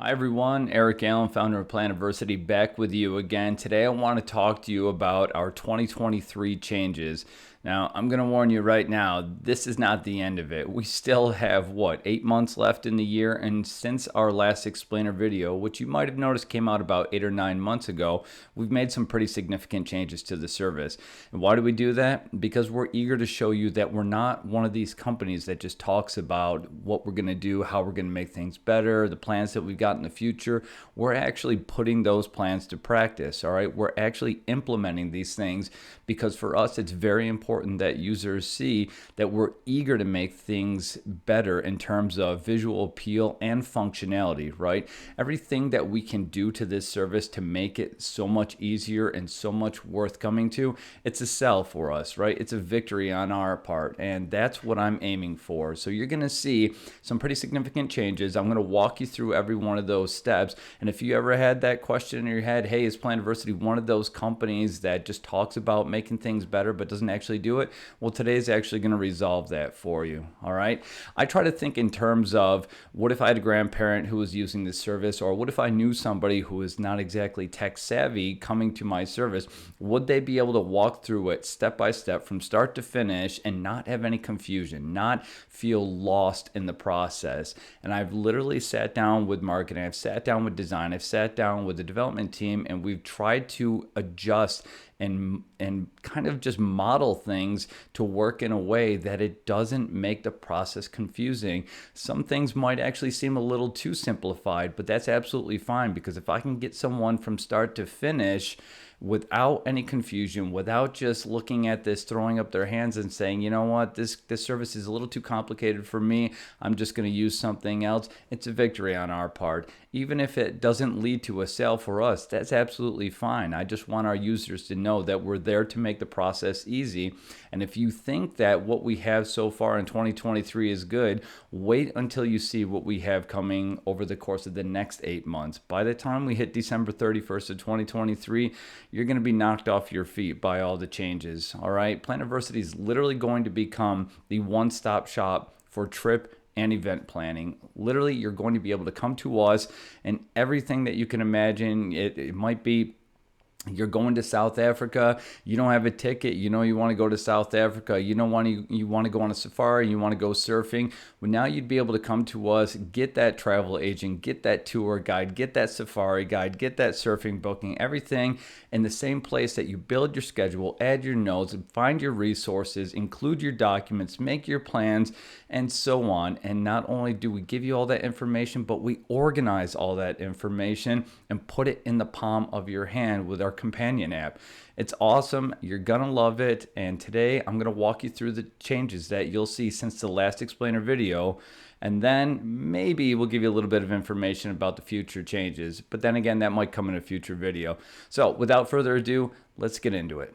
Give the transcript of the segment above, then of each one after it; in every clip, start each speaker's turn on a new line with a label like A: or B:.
A: Hi everyone, Eric Allen, founder of Planiversity, back with you again. Today I want to talk to you about our 2023 changes. Now, I'm going to warn you right now, this is not the end of it. We still have, 8 months left in the year, and since our last explainer video, which you might have noticed came out about 8 or 9 months ago, we've made some pretty significant changes to the service. And why do we do that? Because we're eager to show you that we're not one of these companies that just talks about what we're going to do, how we're going to make things better, the plans that we've got in the future. We're actually putting those plans to practice, all right? We're actually implementing these things because for us, it's very important that users see that we're eager to make things better in terms of visual appeal and functionality, right? Everything that we can do to this service to make it so much easier and so much worth coming to, it's a sell for us, right? It's a victory on our part, and that's what I'm aiming for. So you're going to see some pretty significant changes. I'm going to walk you through every one of those steps, and if you ever had that question in your head, hey, is Planiversity one of those companies that just talks about making things better but doesn't actually do it? Well, today's actually going to resolve that for you, all right? I try to think in terms of what if I had a grandparent who was using this service, or what if I knew somebody who is not exactly tech savvy coming to my service? Would they be able to walk through it step by step from start to finish and not have any confusion, not feel lost in the process? And I've literally sat down with marketing, I've sat down with design, I've sat down with the development team, and we've tried to adjust and kind of just model things to work in a way that it doesn't make the process confusing. Some things might actually seem a little too simplified, but that's absolutely fine, because if I can get someone from start to finish without any confusion, without just looking at this, throwing up their hands and saying, you know what, this service is a little too complicated for me, I'm just going to use something else, it's a victory on our part. Even if it doesn't lead to a sale for us, that's absolutely fine. I just want our users to know that we're there to make the process easy. And if you think that what we have so far in 2023 is good, wait until you see what we have coming over the course of the next 8 months. By the time we hit December 31st of 2023, you're going to be knocked off your feet by all the changes, all right? Planiversity is literally going to become the one-stop shop for trip and event planning. Literally, you're going to be able to come to us, and everything that you can imagine. It might be you're going to South Africa, you don't have a ticket, you know you want to go to South Africa, you want to go on a safari, you want to go surfing. Well, now you'd be able to come to us, get that travel agent, get that tour guide, get that safari guide, get that surfing booking, everything in the same place that you build your schedule, add your notes, find your resources, include your documents, make your plans, and so on. And not only do we give you all that information, but we organize all that information and put it in the palm of your hand with our companion app. It's awesome. You're gonna love it. And today I'm gonna walk you through the changes that you'll see since the last explainer video. And then maybe we'll give you a little bit of information about the future changes. But then again, that might come in a future video. So without further ado, let's get into it.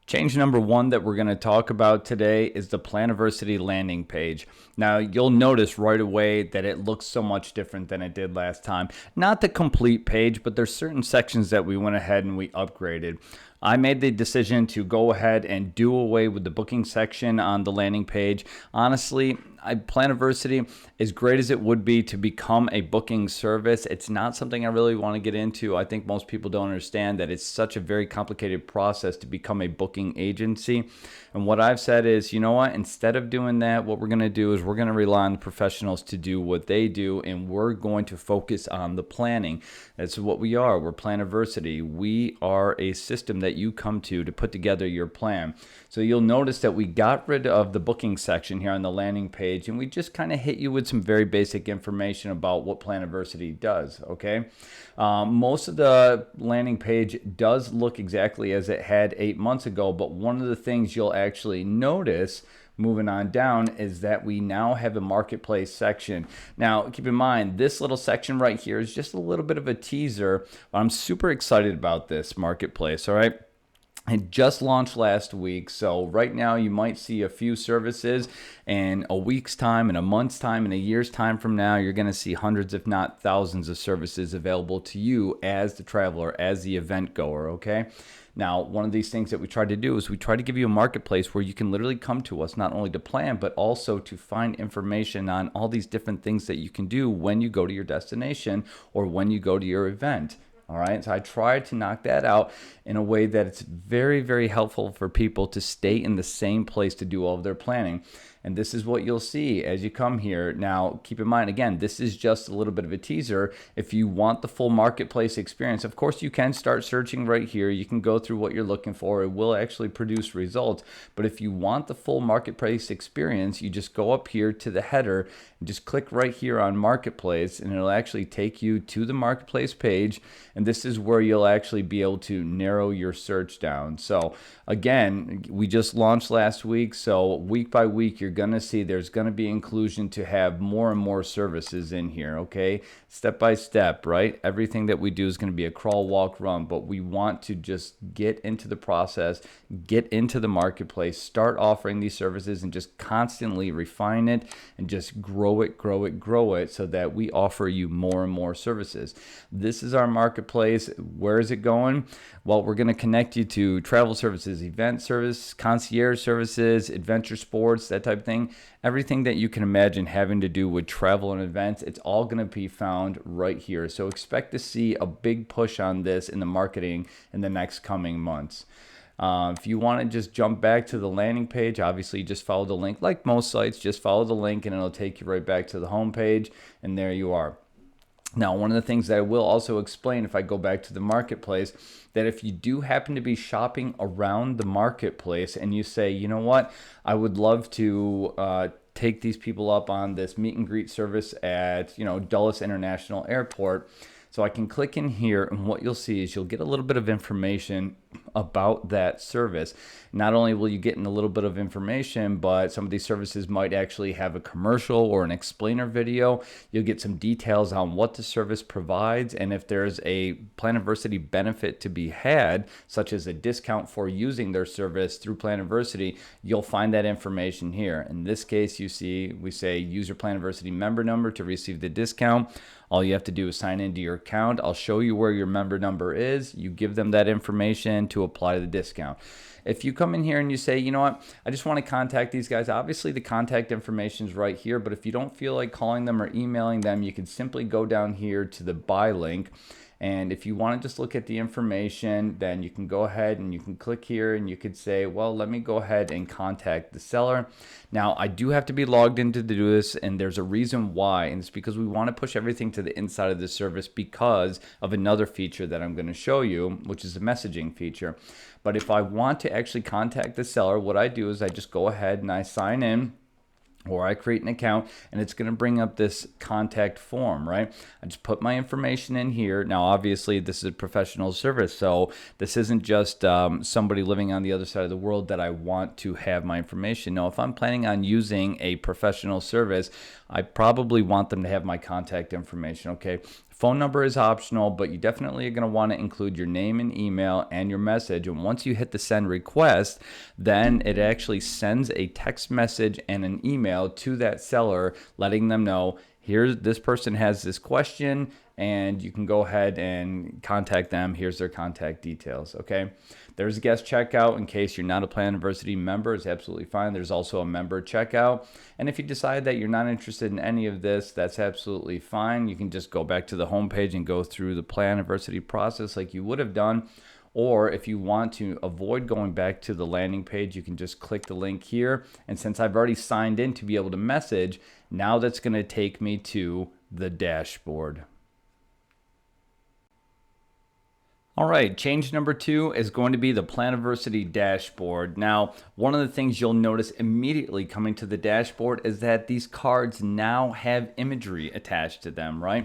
A: Change number one that we're going to talk about today is the Planiversity landing page. Now, you'll notice right away that it looks so much different than it did last time. Not the complete page, but there's certain sections that we went ahead and we upgraded. I made the decision to go ahead and do away with the booking section on the landing page. Honestly, Planiversity, as great as it would be to become a booking service, it's not something I really want to get into. I think most people don't understand that it's such a very complicated process to become a booking agency. And what I've said is, you know what, instead of doing that, what we're going to do is we're going to rely on the professionals to do what they do, and we're going to focus on the planning. That's what we are. We're Planiversity. We are a system that you come to put together your plan. So you'll notice that we got rid of the booking section here on the landing page, and we just kind of hit you with some very basic information about what Planiversity does, okay? Most of the landing page does look exactly as it had 8 months ago, but one of the things you'll actually notice moving on down is that we now have a marketplace section. Now, keep in mind, this little section right here is just a little bit of a teaser, but I'm super excited about this marketplace, all right? It just launched last week, so right now you might see a few services. In a week's time, in a month's time, in a year's time from now, you're going to see hundreds, if not thousands, of services available to you as the traveler, as the event goer, okay? Now, one of these things that we try to do is we try to give you a marketplace where you can literally come to us not only to plan, but also to find information on all these different things that you can do when you go to your destination or when you go to your event. All right, so I try to knock that out in a way that it's very, very helpful for people to stay in the same place to do all of their planning. And this is what you'll see as you come here. Now, keep in mind, again, this is just a little bit of a teaser. If you want the full marketplace experience, of course, you can start searching right here. You can go through what you're looking for. It will actually produce results. But if you want the full marketplace experience, you just go up here to the header and just click right here on Marketplace, and it'll actually take you to the Marketplace page. And this is where you'll actually be able to narrow your search down. So again, we just launched last week. So week by week, you're going to see there's going to be inclusion to have more and more services in here, okay? Step by step, right? Everything that we do is going to be a crawl, walk, run, but we want to just get into the process, get into the marketplace, start offering these services, and just constantly refine it and just grow it, grow it, grow it so that we offer you more and more services. This is our marketplace. Where is it going? Well, we're going to connect you to travel services, event service, concierge services, adventure sports, that type of thing. Everything that you can imagine having to do with travel and events, it's all going to be found right here. So expect to see a big push on this in the marketing in the next coming months. If you want to just jump back to the landing page, obviously just follow the link. Like most sites, just follow the link and it'll take you right back to the home page, and there you are. Now, one of the things that I will also explain if I go back to the marketplace, that if you do happen to be shopping around the marketplace and you say, you know what, I would love to take these people up on this meet and greet service at, Dulles International Airport. So I can click in here, and what you'll see is you'll get a little bit of information about that service. Not only will you get in a little bit of information, but some of these services might actually have a commercial or an explainer video. You'll get some details on what the service provides, and if there's a Planiversity benefit to be had, such as a discount for using their service through Planiversity, you'll find that information here. In this case, we say use your Planiversity member number to receive the discount. All you have to do is sign into your account. I'll show you where your member number is. You give them that information to apply the discount. If you come in here and you say, you know what, I just want to contact these guys, obviously the contact information is right here, but if you don't feel like calling them or emailing them, you can simply go down here to the buy link. And if you want to just look at the information, then you can go ahead and you can click here and you could say, well, let me go ahead and contact the seller. Now, I do have to be logged in to do this, and there's a reason why, and it's because we want to push everything to the inside of the service because of another feature that I'm going to show you, which is a messaging feature. But if I want to actually contact the seller, what I do is I just go ahead and I sign in, or I create an account, and it's going to bring up this contact form, right? I just put my information in here. Now, obviously, this is a professional service, so this isn't just somebody living on the other side of the world that I want to have my information. No, if I'm planning on using a professional service, I probably want them to have my contact information, okay? Phone number is optional, but you definitely are going to want to include your name and email and your message. And once you hit the send request, then it actually sends a text message and an email to that seller letting them know, this person has this question, and you can go ahead and contact them. Here's their contact details, okay? There's a guest checkout in case you're not a Planiversity member. It's absolutely fine. There's also a member checkout. And if you decide that you're not interested in any of this, that's absolutely fine. You can just go back to the home page and go through the Planiversity process like you would have done. Or if you want to avoid going back to the landing page, you can just click the link here. And since I've already signed in to be able to message, now that's going to take me to the dashboard. All right, change number 2 is going to be the Planiversity dashboard. Now, one of the things you'll notice immediately coming to the dashboard is that these cards now have imagery attached to them, right?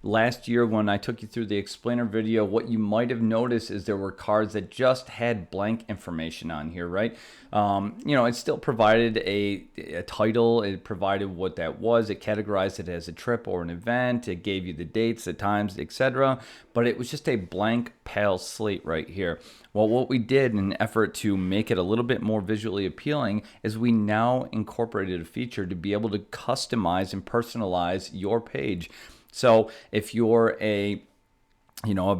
A: last year when I took you through the explainer video, what you might have noticed is there were cards that just had blank information on here, right? It still provided a title. It provided what that was. It categorized it as a trip or an event. It gave you the dates, the times, etc. But it was just a blank pale slate right here. Well, what we did in an effort to make it a little bit more visually appealing is we now incorporated a feature to be able to customize and personalize your page. So if you're a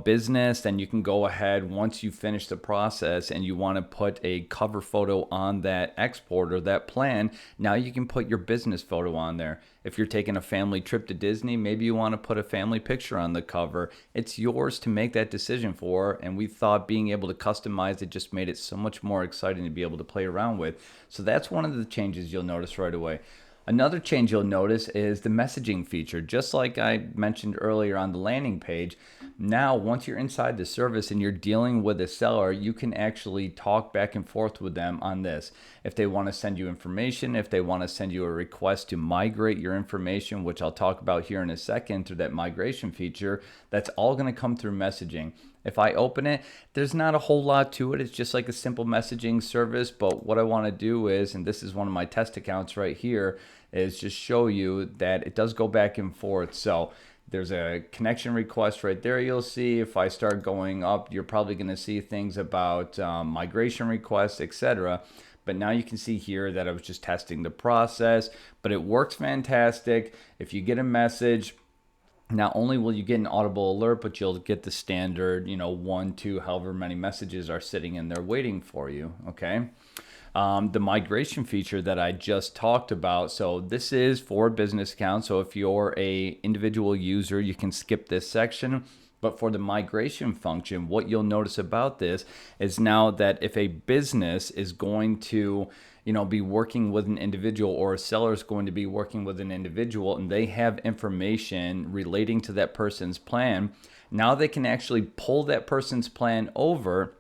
A: business, then you can go ahead once you finish the process and you want to put a cover photo on that export or that plan. Now you can put your business photo on there. If you're taking a family trip to Disney, maybe you want to put a family picture on the cover. It's yours to make that decision for, and we thought being able to customize it just made it so much more exciting to be able to play around with. So that's one of the changes you'll notice right away. Another change you'll notice is the messaging feature. Just like I mentioned earlier on the landing page, now once you're inside the service and you're dealing with a seller, you can actually talk back and forth with them on this. If they want to send you information, if they want to send you a request to migrate your information, which I'll talk about here in a second through that migration feature, that's all going to come through messaging. If I open it, there's not a whole lot to it. It's just like a simple messaging service. But what I want to do is, and this is one of my test accounts right here, is just show you that it does go back and forth. So there's a connection request right there. You'll see if I start going up, you're probably going to see things about migration requests, etc. But now you can see here that I was just testing the process, but it works fantastic. If you get a message, not only will you get an audible alert, but you'll get the standard, 1, 2, however many messages are sitting in there waiting for you, okay? The migration feature that I just talked about, so this is for a business account. So if you're a individual user, you can skip this section. But for the migration function, what you'll notice about this is now that if a business is going to be working with an individual, or a seller is going to be working with an individual, and they have information relating to that person's plan, now they can actually pull that person's plan over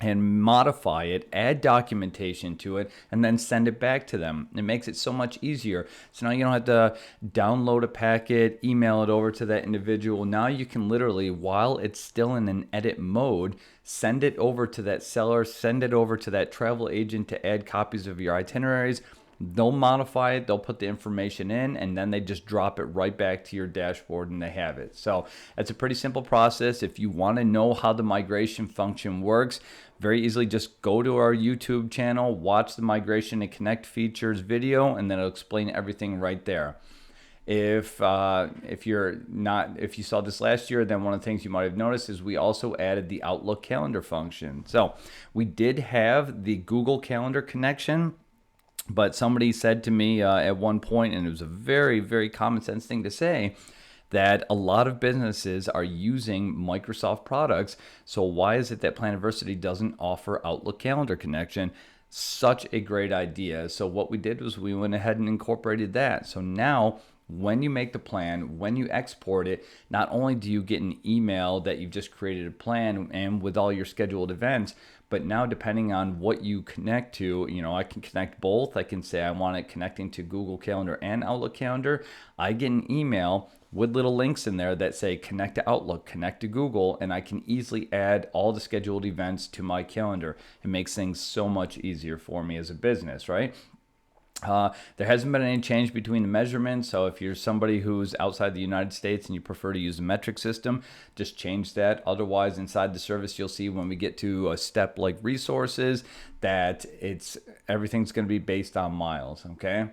A: and modify it, add documentation to it, and then send it back to them. It makes it so much easier. So now you don't have to download a packet, email it over to that individual. Now you can literally, while it's still in an edit mode, send it over to that seller, send it over to that travel agent to add copies of your itineraries. They'll modify it, they'll put the information in, and then they just drop it right back to your dashboard and they have it. So it's a pretty simple process. If you want to know how the migration function works, very easily just go to our YouTube channel, watch the migration and connect features video, and then it'll explain everything right there. If you saw this last year, then one of the things you might have noticed is we also added the Outlook calendar function. So we did have the Google Calendar connection, but somebody said to me at one point, and it was a very, very common sense thing to say, that a lot of businesses are using Microsoft products. So why is it that Planiversity doesn't offer Outlook calendar connection? Such a great idea. So what we did was we went ahead and incorporated that. So now when you make the plan, when you export it, not only do you get an email that you've just created a plan and with all your scheduled events, but now depending on what you connect to, I can connect both. I can say I want it connecting to Google Calendar and Outlook Calendar. I get an email with little links in there that say connect to Outlook, connect to Google, and I can easily add all the scheduled events to my calendar. It makes things so much easier for me as a business, right? There hasn't been any change between the measurements. So if you're somebody who's outside the United States and you prefer to use a metric system, just change that. Otherwise, inside the service, you'll see when we get to a step like resources that everything's going to be based on miles, okay?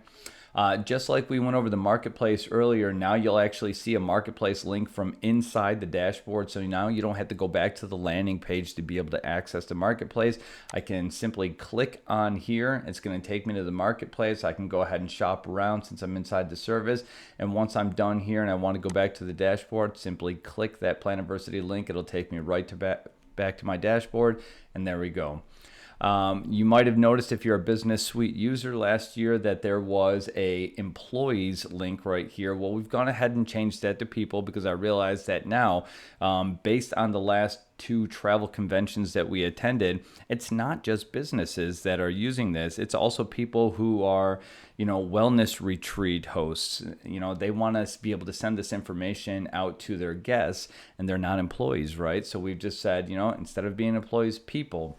A: Just like we went over the marketplace earlier, now you'll actually see a marketplace link from inside the dashboard. So now you don't have to go back to the landing page to be able to access the marketplace. I can simply click on here. It's going to take me to the marketplace. I can go ahead and shop around since I'm inside the service. And once I'm done here and I want to go back to the dashboard, simply click that Planiversity link. It'll take me right to back to my dashboard. And there we go. You might have noticed if you're a Business Suite user last year that there was a employees link right here. Well, we've gone ahead and changed that to people because I realized that now, based on the last 2 travel conventions that we attended, it's not just businesses that are using this. It's also people who are, wellness retreat hosts. They want us to be able to send this information out to their guests, and they're not employees, right? So we've just said, instead of being employees, people.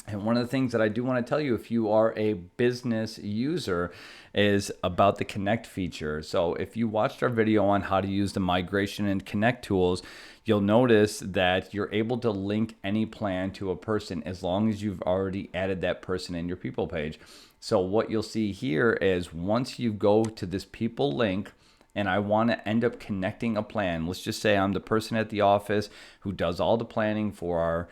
A: And one of the things that I do want to tell you, if you are a business user, is about the Connect feature. So if you watched our video on how to use the migration and Connect tools, you'll notice that you're able to link any plan to a person as long as you've already added that person in your people page. So what you'll see here is once you go to this people link, and I want to end up connecting a plan. Let's just say I'm the person at the office who does all the planning for our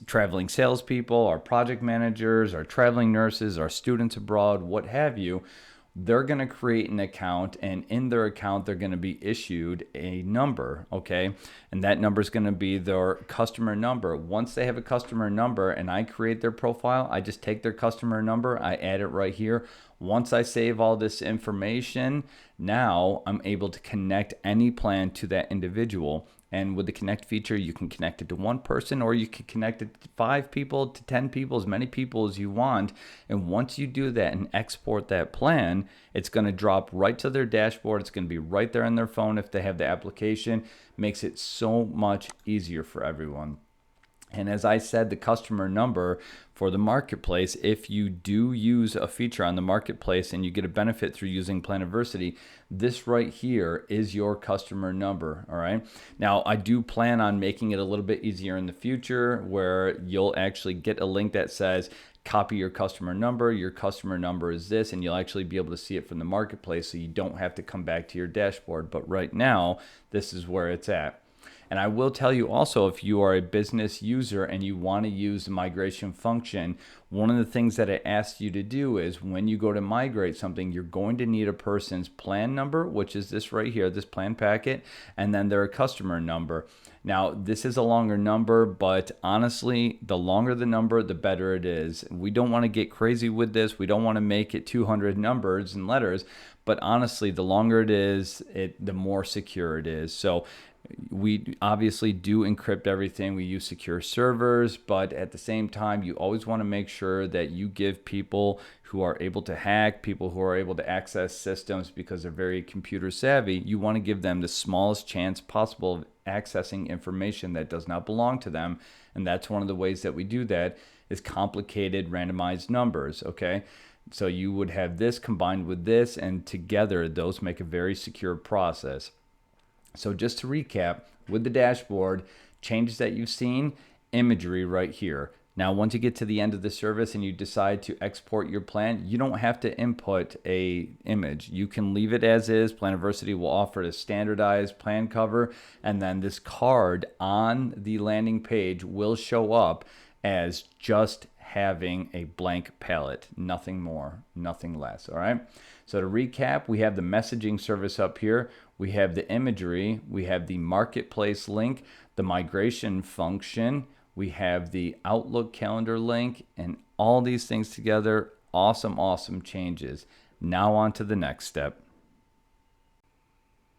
A: traveling salespeople, our project managers, our traveling nurses, our students abroad, what have you. They're going to create an account, and in their account, they're going to be issued a number, okay? And that number is going to be their customer number. Once they have a customer number and I create their profile, I just take their customer number, I add it right here. Once I save all this information, now I'm able to connect any plan to that individual. And with the Connect feature, you can connect it to one person, or you can connect it to 5 people, to 10 people, as many people as you want. And once you do that and export that plan, it's going to drop right to their dashboard. It's going to be right there on their phone if they have the application. Makes it so much easier for everyone. And as I said, the customer number for the marketplace, if you do use a feature on the marketplace and you get a benefit through using Planiversity, this right here is your customer number, all right? Now, I do plan on making it a little bit easier in the future where you'll actually get a link that says, copy your customer number is this, and you'll actually be able to see it from the marketplace so you don't have to come back to your dashboard. But right now, this is where it's at. And I will tell you also, if you are a business user and you want to use the migration function, one of the things that it asks you to do is when you go to migrate something, you're going to need a person's plan number, which is this right here, this plan packet, and then their customer number. Now, this is a longer number, but honestly, the longer the number, the better it is. We don't want to get crazy with this. We don't want to make it 200 numbers and letters, but honestly, the longer it is, the more secure it is. So we obviously do encrypt everything. We use secure servers, but at the same time, you always want to make sure that you give people who are able to hack, people who are able to access systems because they're very computer savvy, you want to give them the smallest chance possible of accessing information that does not belong to them. And that's one of the ways that we do that is complicated randomized numbers, okay? So you would have this combined with this, and together those make a very secure process. So just to recap, with the dashboard, changes that you've seen, imagery right here. Now, once you get to the end of the service and you decide to export your plan, you don't have to input a image. You can leave it as is. Planiversity will offer a standardized plan cover, and then this card on the landing page will show up as just having a blank palette, nothing more, nothing less, all right? So to recap, we have the messaging service up here, we have the imagery, we have the marketplace link, the migration function, we have the Outlook calendar link, and all these things together, awesome, awesome changes. Now on to the next step.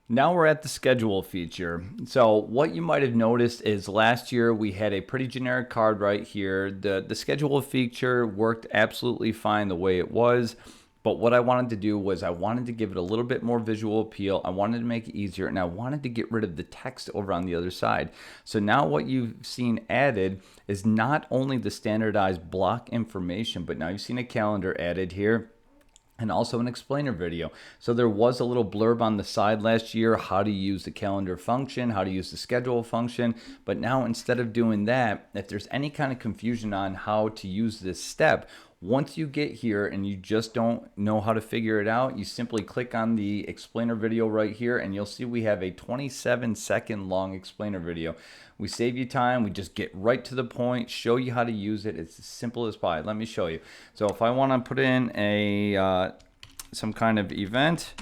A: Now we're at the schedule feature. So what you might have noticed is last year we had a pretty generic card right here. The schedule feature worked absolutely fine the way it was. But what I wanted to do was I wanted to give it a little bit more visual appeal. I wanted to make it easier, and I wanted to get rid of the text over on the other side. So now what you've seen added is not only the standardized block information, but now you've seen a calendar added here, and also an explainer video. So there was a little blurb on the side last year, how to use the calendar function, how to use the schedule function. But now instead of doing that, if there's any kind of confusion on how to use this step, once you get here and you just don't know how to figure it out, you simply click on the explainer video right here, and you'll see we have a 27-second long explainer video. We save you time. We just get right to the point, show you how to use it. It's as simple as pie. Let me show you. So if I want to put in a some kind of event,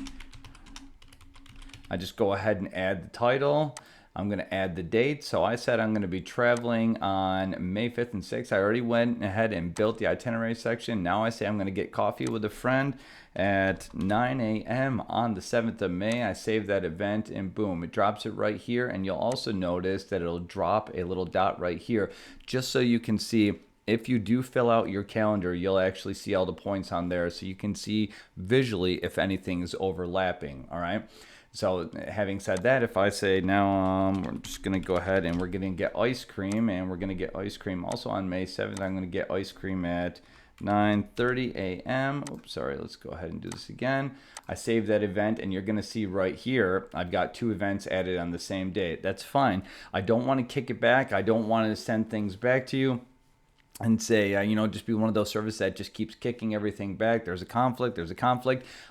A: I just go ahead and add the title. I'm going to add the date. So I said I'm going to be traveling on May 5th and 6th. I already went ahead and built the itinerary section. Now I say I'm going to get coffee with a friend at 9 a.m. on the 7th of May. I save that event and boom, it drops it right here. And you'll also notice that it'll drop a little dot right here just so you can see. If you do fill out your calendar, you'll actually see all the points on there so you can see visually if anything is overlapping, all right? So having said that, if I say now we're just going to go ahead and we're going to get ice cream, and we're going to get ice cream also on May 7th. I'm going to get ice cream at 9:30 a.m. Oops, sorry, let's go ahead and do this again. I save that event, and you're going to see right here, I've got 2 events added on the same date. That's fine. I don't want to kick it back. I don't want to send things back to you and say, just be one of those services that just keeps kicking everything back. There's a conflict.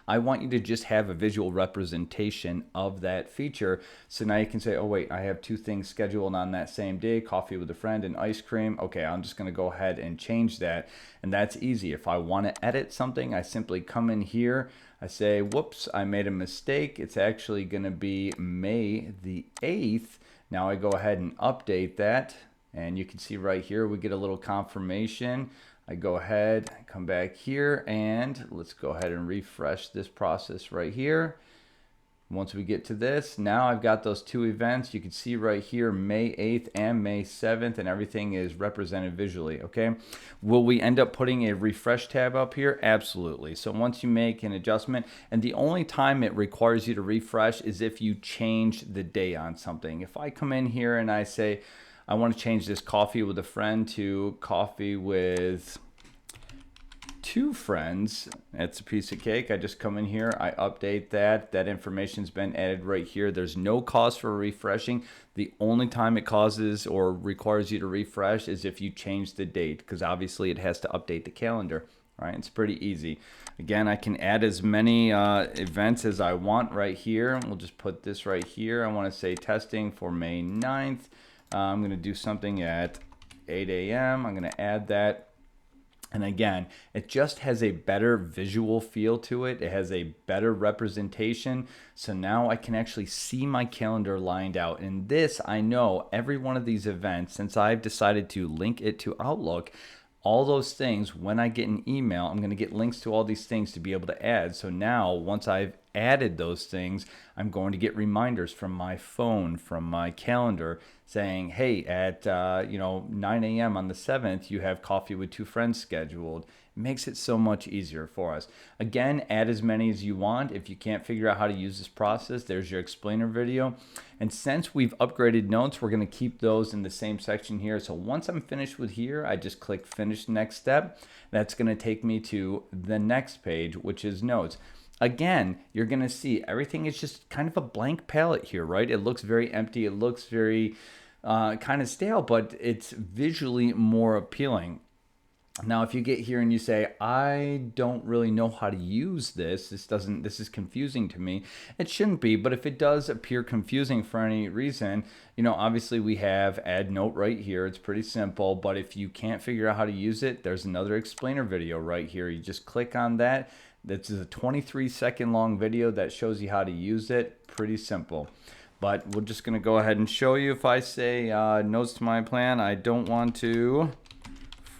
A: I want you to just have a visual representation of that feature. So now you can say, oh, wait, I have 2 things scheduled on that same day, coffee with a friend and ice cream. Okay, I'm just going to go ahead and change that. And that's easy. If I want to edit something, I simply come in here. I say, whoops, I made a mistake. It's actually going to be May the 8th. Now I go ahead and update that. And you can see right here, we get a little confirmation. I go ahead, come back here, and let's go ahead and refresh this process right here. Once we get to this, now I've got those 2 events. You can see right here, May 8th and May 7th, and everything is represented visually, okay? Will we end up putting a refresh tab up here? Absolutely. So once you make an adjustment, and the only time it requires you to refresh is if you change the day on something. If I come in here and I say, I want to change this coffee with a friend to coffee with 2 friends. That's a piece of cake. I just come in here, I update that. That information's been added right here. There's no cost for refreshing. The only time it causes or requires you to refresh is if you change the date, because obviously it has to update the calendar. Right? It's pretty easy. Again, I can add as many events as I want right here. We'll just put this right here. I want to say testing for May 9th. I'm going to do something at 8 a.m. I'm going to add that. And again, it just has a better visual feel to it. It has a better representation. So now I can actually see my calendar lined out. And this, I know every one of these events, since I've decided to link it to Outlook, all those things, when I get an email, I'm going to get links to all these things to be able to add. So now, once I've added those things, I'm going to get reminders from my phone, from my calendar, saying, hey, at 9 a.m. on the 7th, you have coffee with 2 friends scheduled. It makes it so much easier for us. Again, add as many as you want. If you can't figure out how to use this process, there's your explainer video. And since we've upgraded notes, we're going to keep those in the same section here. So once I'm finished with here, I just click Finish Next Step. That's going to take me to the next page, which is notes. Again, you're going to see everything is just kind of a blank palette here, right? It looks very empty. It looks very kind of stale, but it's visually more appealing. Now, if you get here and you say, I don't really know how to use this, this is confusing to me, it shouldn't be. But if it does appear confusing for any reason, obviously we have add note right here. It's pretty simple, but if you can't figure out how to use it, there's another explainer video right here. You just click on that. This is a 23-second long video that shows you how to use it. Pretty simple. But we're just going to go ahead and show you. If I say notes to my plan, I don't want to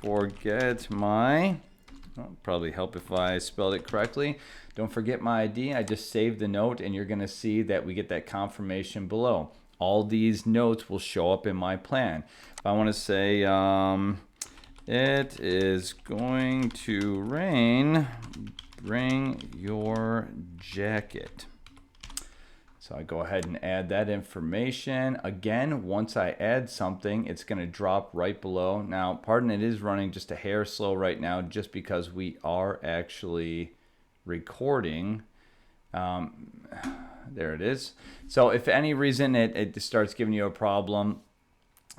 A: forget my, probably help if I spelled it correctly. Don't forget my ID. I just saved the note, and you're going to see that we get that confirmation below. All these notes will show up in my plan. If I want to say it is going to rain, bring your jacket. So I go ahead and add that information. Again, once I add something, it's going to drop right below. Now, pardon, it is running just a hair slow right now just because we are actually recording. There it is. So if for any reason it starts giving you a problem,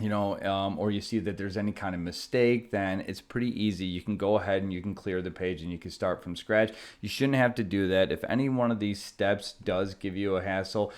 A: or you see that there's any kind of mistake, then it's pretty easy. You can go ahead and you can clear the page and you can start from scratch. You shouldn't have to do that. If any one of these steps does give you a hassle,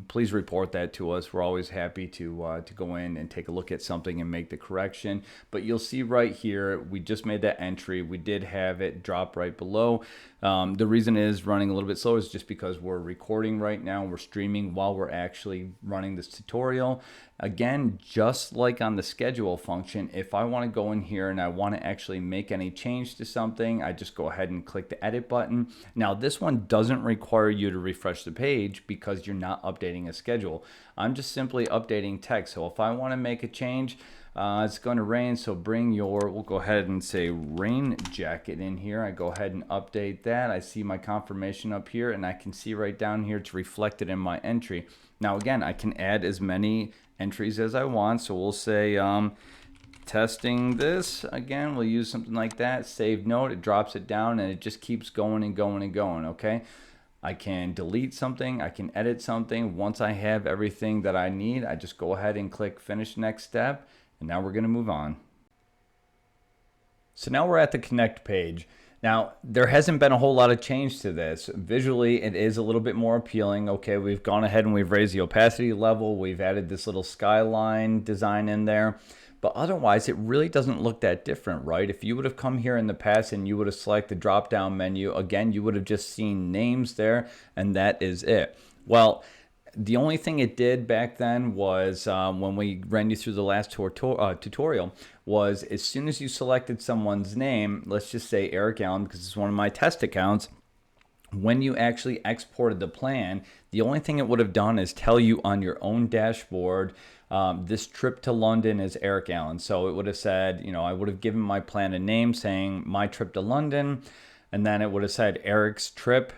A: please report that to us. We're always happy to go in and take a look at something and make the correction. But you'll see right here, we just made that entry. We did have it drop right below. The reason it is running a little bit slow is just because we're recording right now. We're streaming while we're actually running this tutorial. Again, just like on the schedule function, if I want to go in here and I want to actually make any change to something, I just go ahead and click the edit button. Now this one doesn't require you to refresh the page because you're not updating a schedule. I'm just simply updating text. So if I want to make a change, it's going to rain, so bring your, we'll go ahead and say rain jacket in here. I go ahead and update that. I see my confirmation up here, and I can see right down here it's reflected in my entry. Now again, I can add as many entries as I want, so we'll say testing this. Again, we'll use something like that. Save note, it drops it down, and it just keeps going and going and going, okay? I can delete something, I can edit something. Once I have everything that I need, I just go ahead and click finish next step. And now we're going to move on. So now we're at the connect page. Now, there hasn't been a whole lot of change to this. Visually, it is a little bit more appealing. Okay, we've gone ahead and we've raised the opacity level. We've added this little skyline design in there. But otherwise, it really doesn't look that different, right? If you would have come here in the past and you would have selected the drop-down menu, again, you would have just seen names there, and that is it. Well, the only thing it did back then was when we ran you through the last tutorial was as soon as you selected someone's name, let's just say Eric Allen because it's one of my test accounts, when you actually exported the plan, the only thing it would have done is tell you on your own dashboard, this trip to London is Eric Allen. So it would have said, you know, I would have given my plan a name saying my trip to London, and then it would have said Eric's trip,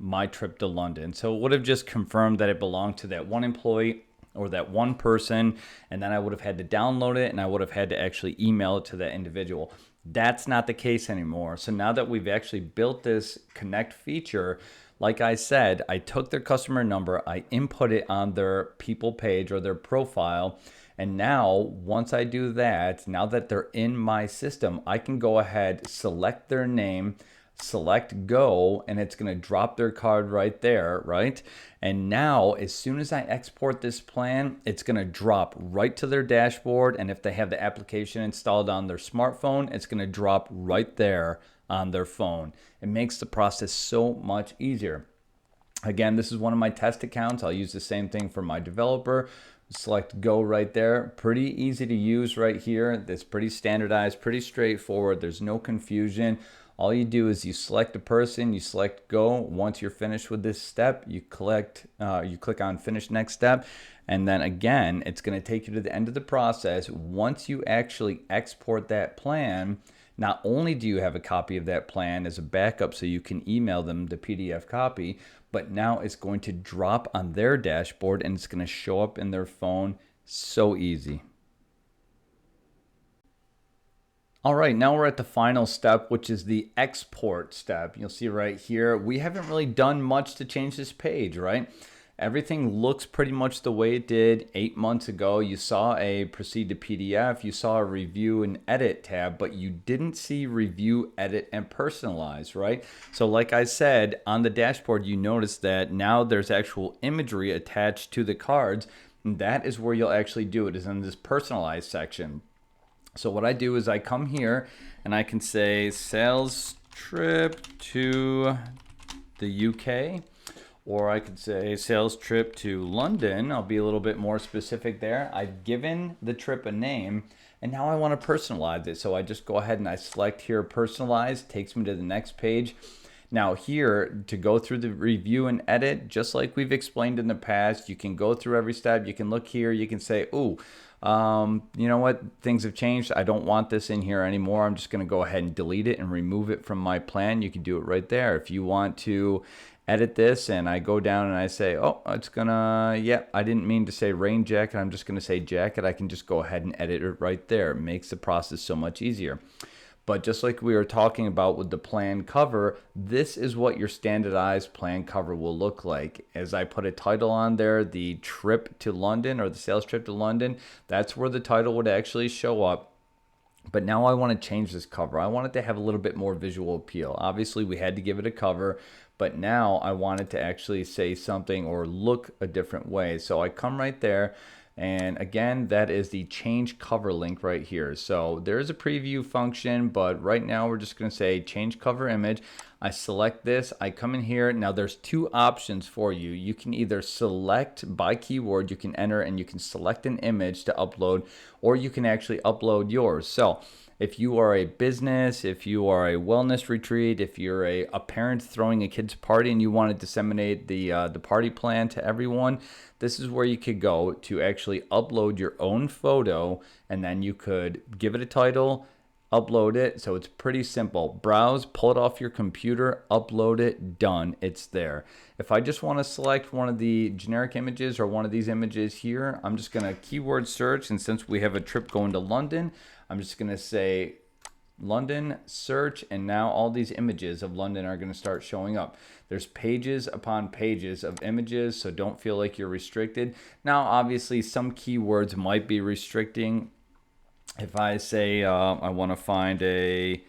A: my trip to London. So it would have just confirmed that it belonged to that one employee or that one person, and then I would have had to download it and I would have had to actually email it to that individual. That's not the case anymore. So now that we've actually built this connect feature, like I said, I took their customer number, I input it on their people page or their profile, and now once I do that, now that they're in my system, I can go ahead, select their name, select go, and it's going to drop their card right there, right? And now as soon as I export this plan, it's going to drop right to their dashboard, and if they have the application installed on their smartphone, it's going to drop right there on their phone. It makes the process so much easier. Again, this is one of my test accounts. I'll use the same thing for my developer. Select go right there. Pretty easy to use right here. It's pretty standardized, pretty straightforward. There's no confusion. All you do is you select a person, you select go. Once you're finished with this step, you click on finish next step, and then again, it's going to take you to the end of the process. Once you actually export that plan, not only do you have a copy of that plan as a backup so you can email them the PDF copy, but now it's going to drop on their dashboard and it's going to show up in their phone. So easy. All right, now we're at the final step, which is the export step. You'll see right here, we haven't really done much to change this page, right? Everything looks pretty much the way it did 8 months ago. You saw a proceed to PDF, you saw a review and edit tab, but you didn't see review, edit, and personalize, right? So like I said, on the dashboard, you notice that now there's actual imagery attached to the cards, and that is where you'll actually do it, is in this personalized section. So what I do is I come here and I can say sales trip to the UK, or I could say sales trip to London. I'll be a little bit more specific there. I've given the trip a name and now I want to personalize it. So I just go ahead and I select here personalize, takes me to the next page. Now here, to go through the review and edit, just like we've explained in the past, you can go through every step. You can look here, you can say, ooh, you know what, things have changed. I don't want this in here anymore. I'm just going to go ahead and delete it and remove it from my plan. You can do it right there. If you want to edit this and I go down and I say, oh, it's gonna, yeah, I didn't mean to say rain jacket. I'm just going to say jacket. I can just go ahead and edit it right there. It makes the process so much easier. But just like we were talking about with the plan cover, this is what your standardized plan cover will look like. As I put a title on there, the trip to London or the sales trip to London, that's where the title would actually show up. But now I want to change this cover. I want it to have a little bit more visual appeal. Obviously, we had to give it a cover, but now I want it to actually say something or look a different way. So I come right there. And again, that is the change cover link right here. So there's a preview function, but right now we're just going to say change cover image. I select this, I come in here. Now there's two options for you. You can either select by keyword, you can enter and you can select an image to upload, or you can actually upload yours. So if you are a business, if you are a wellness retreat, if you're a parent throwing a kid's party and you want to disseminate the party plan to everyone, this is where you could go to actually upload your own photo, and then you could give it a title, upload it. So it's pretty simple. Browse, pull it off your computer, upload it, done. It's there. If I just want to select one of the generic images or one of these images here, I'm just going to keyword search. And since we have a trip going to London, I'm just going to say London, search, and now all these images of London are going to start showing up. There's pages upon pages of images, so don't feel like you're restricted. Now, obviously, some keywords might be restricting. If I say I want to find a,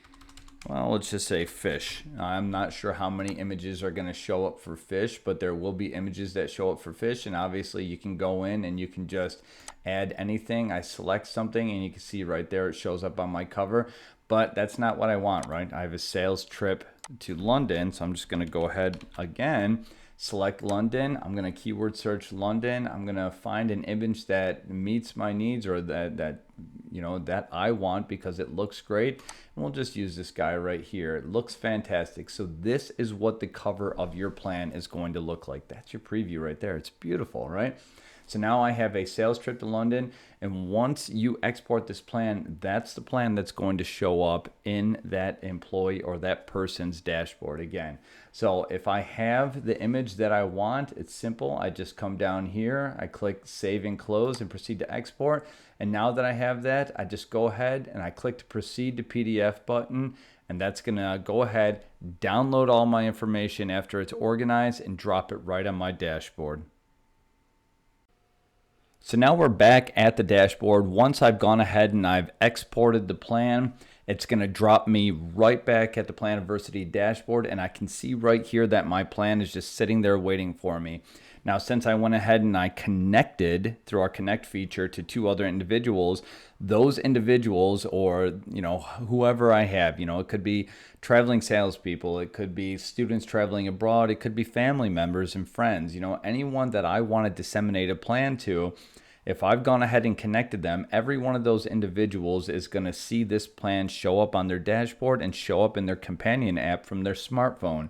A: well, let's just say fish. I'm not sure how many images are going to show up for fish, but there will be images that show up for fish. And obviously you can go in and you can just add anything. I select something and you can see right there it shows up on my cover. But that's not what I want, right? I have a sales trip to London, so I'm just going to go ahead again, select London. I'm going to keyword search London. I'm going to find an image that meets my needs, or that I want because it looks great. And we'll just use this guy right here. It looks fantastic. So this is what the cover of your plan is going to look like. That's your preview right there. It's beautiful, right? So now I have a sales trip to London, and once you export this plan, that's the plan that's going to show up in that employee or that person's dashboard again. So if I have the image that I want, it's simple. I just come down here, I click save and close and proceed to export. And now that I have that, I just go ahead and I click the proceed to PDF button, and that's gonna go ahead, download all my information after it's organized and drop it right on my dashboard. So now we're back at the dashboard. Once I've gone ahead and I've exported the plan, it's going to drop me right back at the Planiversity dashboard, and I can see right here that my plan is just sitting there waiting for me. Now, since I went ahead and I connected through our connect feature to two other individuals, those individuals, or whoever I have, it could be traveling salespeople, it could be students traveling abroad, it could be family members and friends, anyone that I want to disseminate a plan to. If I've gone ahead and connected them, every one of those individuals is going to see this plan show up on their dashboard and show up in their companion app from their smartphone.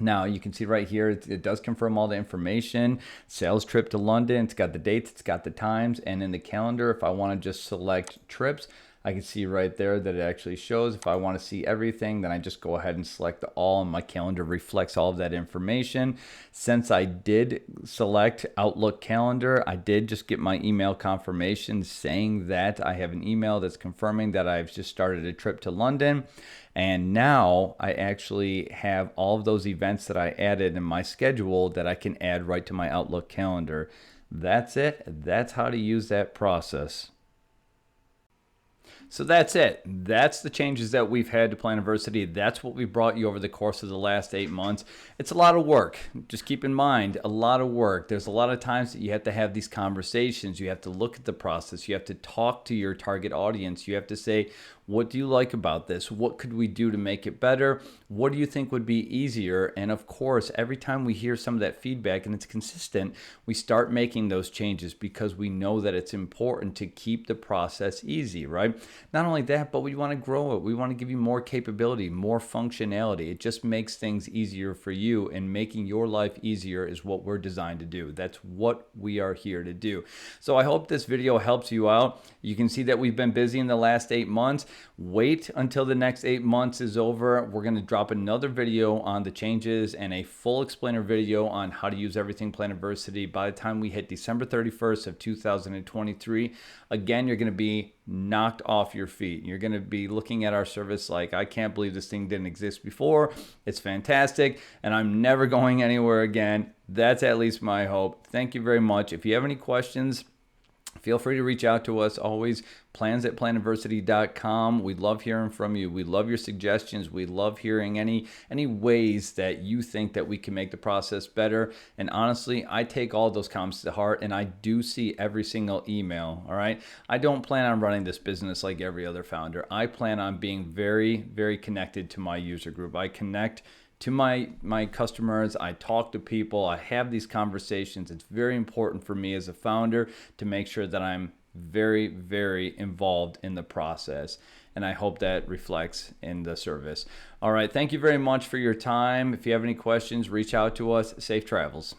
A: Now you can see right here, it does confirm all the information. Sales trip to London, it's got the dates, it's got the times, and in the calendar, if I want to just select trips, I can see right there that it actually shows. If I want to see everything, then I just go ahead and select the all, and my calendar reflects all of that information. Since I did select Outlook calendar, I did just get my email confirmation saying that I have an email that's confirming that I've just started a trip to London. And now I actually have all of those events that I added in my schedule that I can add right to my Outlook calendar. That's it. That's how to use that process. So that's it. That's the changes that we've had to Planiversity. That's what we brought you over the course of the last 8 months. It's a lot of work. Just keep in mind, a lot of work. There's a lot of times that you have to have these conversations. You have to look at the process. You have to talk to your target audience. You have to say, what do you like about this? What could we do to make it better? What do you think would be easier? And of course, every time we hear some of that feedback and it's consistent, we start making those changes because we know that it's important to keep the process easy, right? Not only that, but we want to grow it. We want to give you more capability, more functionality. It just makes things easier for you, and making your life easier is what we're designed to do. That's what we are here to do. So I hope this video helps you out. You can see that we've been busy in the last 8 months. Wait until the next 8 months is over. We're going to drop another video on the changes and a full explainer video on how to use everything Planiversity by the time we hit December 31st of 2023. Again, you're going to be knocked off your feet. You're going to be looking at our service like, I can't believe this thing didn't exist before. It's fantastic, and I'm never going anywhere again. That's at least my hope. Thank you very much. If you have any questions, feel free to reach out to us. Always plans@planiversity.com. We love hearing from you. We love your suggestions. We love hearing any ways that you think that we can make the process better. And honestly, I take all those comments to heart, and I do see every single email. All right. I don't plan on running this business like every other founder. I plan on being very, very connected to my user group. I connect to my customers. I talk to people. I have these conversations. It's very important for me as a founder to make sure that I'm very, very involved in the process. And I hope that reflects in the service. All right. Thank you very much for your time. If you have any questions, reach out to us. Safe travels.